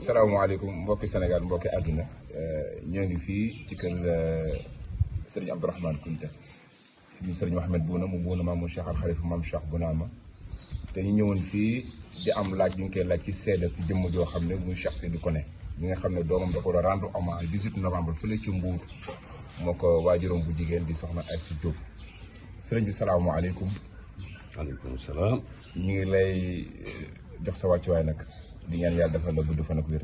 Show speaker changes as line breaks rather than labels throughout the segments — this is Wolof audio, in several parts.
salaamaaleykum mbokki Sénégal mbokki àdduna ñoo ngi fii ci kër sëriñ Abdourahmane Kounta ñu sëriñ Mouhamed Bouna mu Bouna maam mu Cheikh Al Khalifa maam Cheikh Bounama te ñu ñëwoon fii di am laaj ñu ngi koy laaj ci seede jëmm joo xam ne muy Cheikh Sidi Koné mi nga xam ne doomam da ko doon rendre hommage 18 novembre fële ci Mbour moo ko waajuram bu jigéen di soxna Aïssa Diop sëriñ bi salaamaaleykum.
waaleykum salaam.
ñu ngi lay jox sa wàccuwaay nag di ñaan yàlla defal la gudd fan ak wér.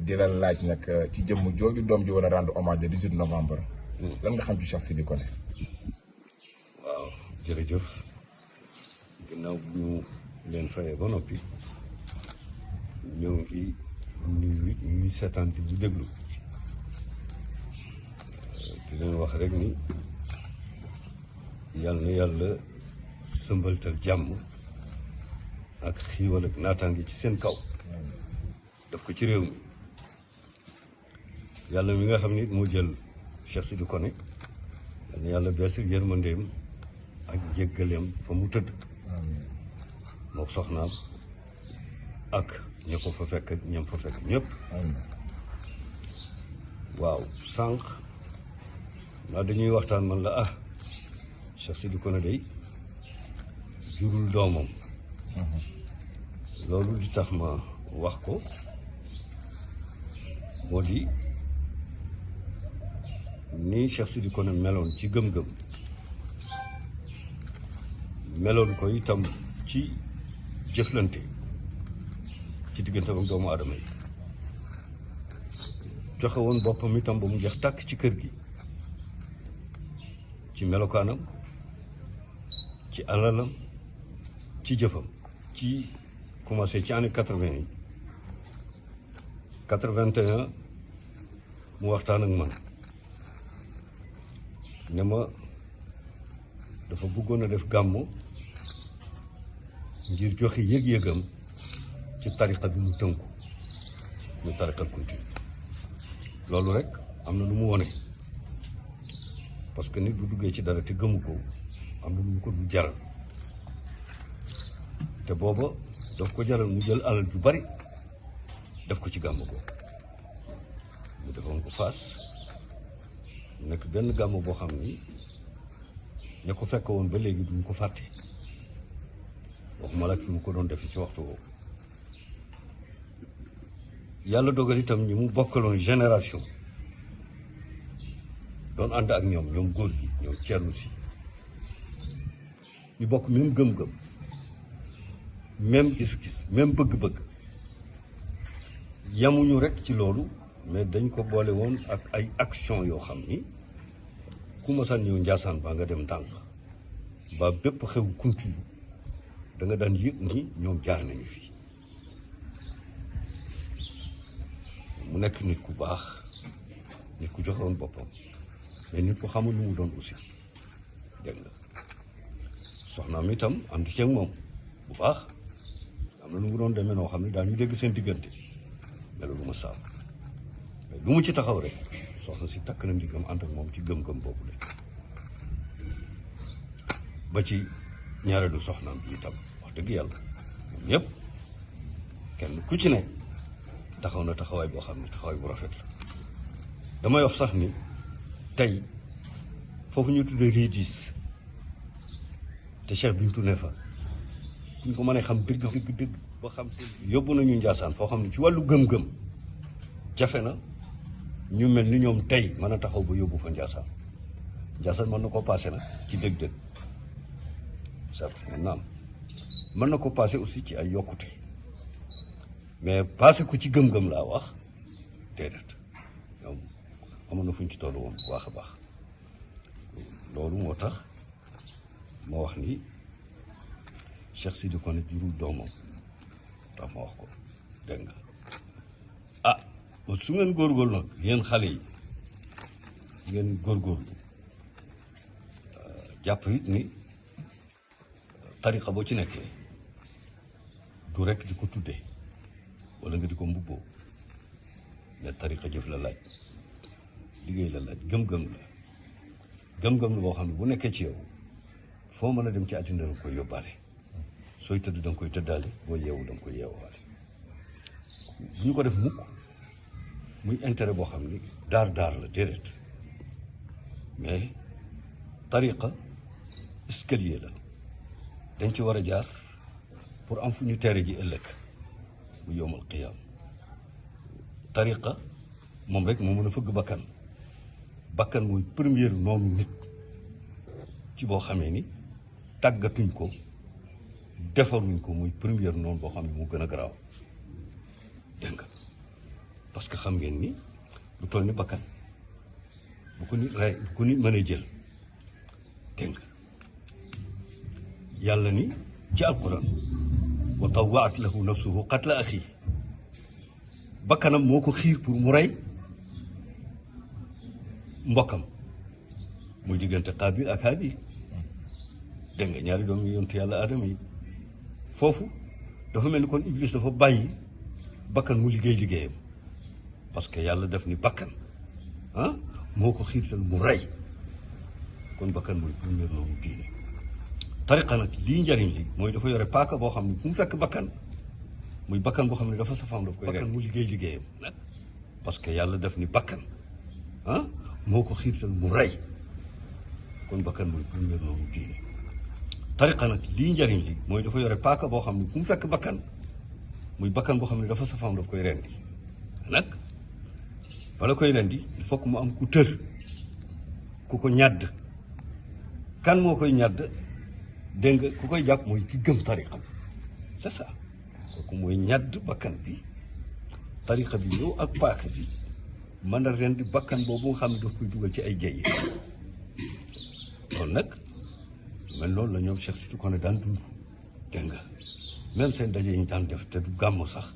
di la laaj nag ci jëmm jooju doom ji war a rendre hommage le 18 novembre. lan nga xam ci Cheikh Sidi Koné.
waaw jërëjëf ginnaaw bu ñu leen fayee ba noppi ñëw ngi nuyu ñuy seetaan bu déglu di leen wax rek ni yàlla na yàlla sëmbaltal jàmm ak xiiwal ak naataange ci seen kaw daf ko ci réew mi yàlla mi nga xam ni moo jël Cheikh Sidi Koné yàlla na yàlla beesal yërmandeem ak jéggaleem fa mu tëdd mook soxnaam ak ña ko fa fekk ñam fa fekk ñëpp waaw sànq naa dañuy waxtaan man la Cheikh Sidi Koné day jurul doomam loolu li tax ma wax ko moo di ni Cheikh Sidi Koné meloon ci gëm-gëm meloon ko itam ci jëflante ci diggante ak doomu aadama yi joxe woon boppam itam ba mu jeex tàkk ci kër gi ci melokaanam ci alalam ci jëfam ci commencé ci année 80 yi 81 mu waxtaan ak man ne ma dafa bëggoon a def gàmmu ngir joxe yëg-yëgam ci tariqa bi mu tënku muy tariqal kunti loolu rek am na lu mu wone parce que nit bu duggee ci dara te gëmu ko am na lu mu ko du jaral te booba daf ko jaral mu jël alal ju bari def ko ci gàmmu ko mu defoon ko Fass nekk benn gàmmu boo xam ni ña ko fekk woon ba léegi duñ ko fàtte waxuma la fi mu ko doon defe ci waxtu woowu yàlla dogal itam ñi mu bokkaloon génération doon ànd ak ñoom góor gi ñoom Thierno Sy ñu bokk même gëm-gëm même gis-gis même bëgg-bëgg yamuñu rek ci loolu mais dañ ko boole woon ak ay action yoo xam ni ku masaan ñëw Njaasaan baa nga dem Ndànk ba bépp xew kunti da nga daan yëg ni ñoom jaar nañu fii mu nekk nit ku baax nit ku joxewoon boppam mais nit ku xamul lu mu doon aussi dégg nga soxnaam itam ànd ceeg moom bu baax am na lu mu doon demee noo xam ne daal ñu dégg seen diggante melu lu ma saabu mais lu mu ci taxaw rek soxna si takk na ndigam ànd ak moom ci gëm-gëm boobu la ba ci ñaareelu soxnaam bi itam wax dëgg yàlla ñoom ñëpp kenn ku ci ne taxaw na taxawaay boo xam ne taxawaay bu rafet la damay wax sax ni tey foofu ñu tuddee Ridis te Cheikh Bintou ne fa buñ ko mënee xam dëgg ba xam si yóbbu nañu Njaasaan foo xam ne ci wàllu gëm-gëm jafe na ñu mel ni ñoom tey mën a taxaw ba yóbbu fa Njaasaan mën na koo paase nag ci dëgg-dëgg certes naam mën na ko paase aussi ci ay yokkute mais paase ko ci gëm-gëm laa wax déedéet ñoom amoon na fu ñu ci tollu woon bu baax a baax loolu moo tax ma wax ni Cheikh Sidi Koné jurul doomam tax ma wax ko dégg nga su ngeen góorgóorlu nag yéen xale yi ngeen góorgóorlu jàpp it ni tariqa boo ci nekkee du rekk di ko tuddee wala nga di ko mbubboo mais tariqa jëf la laaj liggéey la laaj gëm-gëm la boo xam ne bu nekkee ci yow foo mën a dem ci àddina da nga koy yóbbaale sooy tëdd da nga koy tëddaale boo yeewu da nga koy yeewaale bu ñu ko def mukk muy intérêt boo xam ni daar la déedéet mais tariqa escalier la dañ ci war a jaar pour am fu ñu tere ji ëllëg bu yowmal qiyaam tariqa moom rek moo mën a fëgg bakkan mooy première noonu nit ci boo xamee ni tàggatuñ ko defaruñ ko muy première noonu boo xam ne moo gën a garaaw dégg nga parce que xam ngeen ni lu toll ni bakkan bu ko nit mënee jël dégg nga yàlla ni ci alquran wa tawaat lahu nafsuhu qatla axi bakkanam moo ko xiir pour mu rey mbokkam muy diggante Qaabil ak Haabil dégg nga ñaari doom yi yontu yàlla Adama yi foofu dafa mel ni kon Iblis dafa bàyyi bakkan mu liggéeyam parce que yàlla def ni bakkan moo ko xiirtal mu rey kon bakkan mooy première noonu diine tariqa nag lii njariñ li mooy dafa yore paaka boo xam ne fu mu fekk bakkan muy bakkan boo xam ne dafa safaam daf koy bakkan mu liggéeyam nag parce que yàlla def ni bakkan moo ko xiirtal mu rey kon bakkan mooy première noonu diine tariqa nag lii njariñ li mooy dafa yore paaka boo xam ne fu mu fekk bakkan muy bakkan boo xam ne dafa safaam daf koy rendi nag bala koy rendi il faut que mu am ku tër ku ko ñàdd kan moo koy ñàdd dégg nga ku koy jàpp mooy ki gëm tariqa bi c'est ça kooku mooy ñàdd bakkan bi tariqa bi ñëw ak paaka bi mën a rendi bakkan boobu nga xam ne daf koy dugal ci ay jëye loolu nag mais loolu la ñoom Cheikh Sidi Koné daan dund dégg nga même seen daje yi ñu daan def te du gàmm sax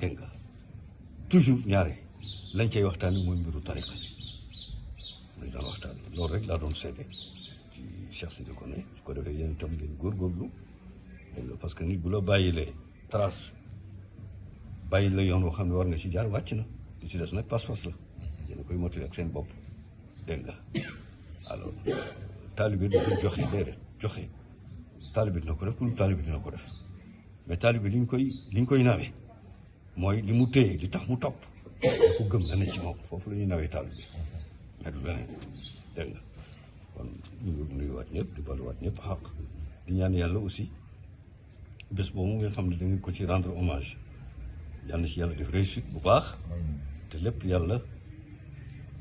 dégg nga toujours ñaare lañ cay waxtaanee mooy mbiru tariqa bi muy daan waxtaan loolu rek laa doon seede ci Cheikh Sidi Koné su ko defee yéen itam ngeen góorgóorlu dégg nga parce que nit bu la bàyyilee trace bàyyi la yoon woo xam ne war nga ci jaar wàcc na li ci des nag pas-pas la yéen a koy mottali ak seen bopp dégg nga alors taalibe du koy joxe déedéet joxe taalibe dina ko def ku lu taalibe dina ko def mais taalibe li ñu koy nawee mooy li mu téye li tax mu topp ku gëm na ne ci moom foofu la ñuy nawee taalibe mais du leneen dégg nga kon ñu ngi nuyuwaat ñëpp di baluwaat ñëpp xaq di ñaan yàlla aussi bés boobu ngeen xam ne da ngeen ko ci rendre hommage yàlla na ci yàlla def réussite bu baax te lépp yàlla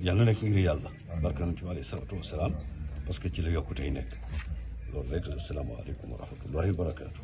nekk ngir yàlla barka na ci alayhi salaatu wasalaam parce que ci la yokkutey nekk loolu rek la asalaamaaleykum wa rahmatullahi wa barakaatu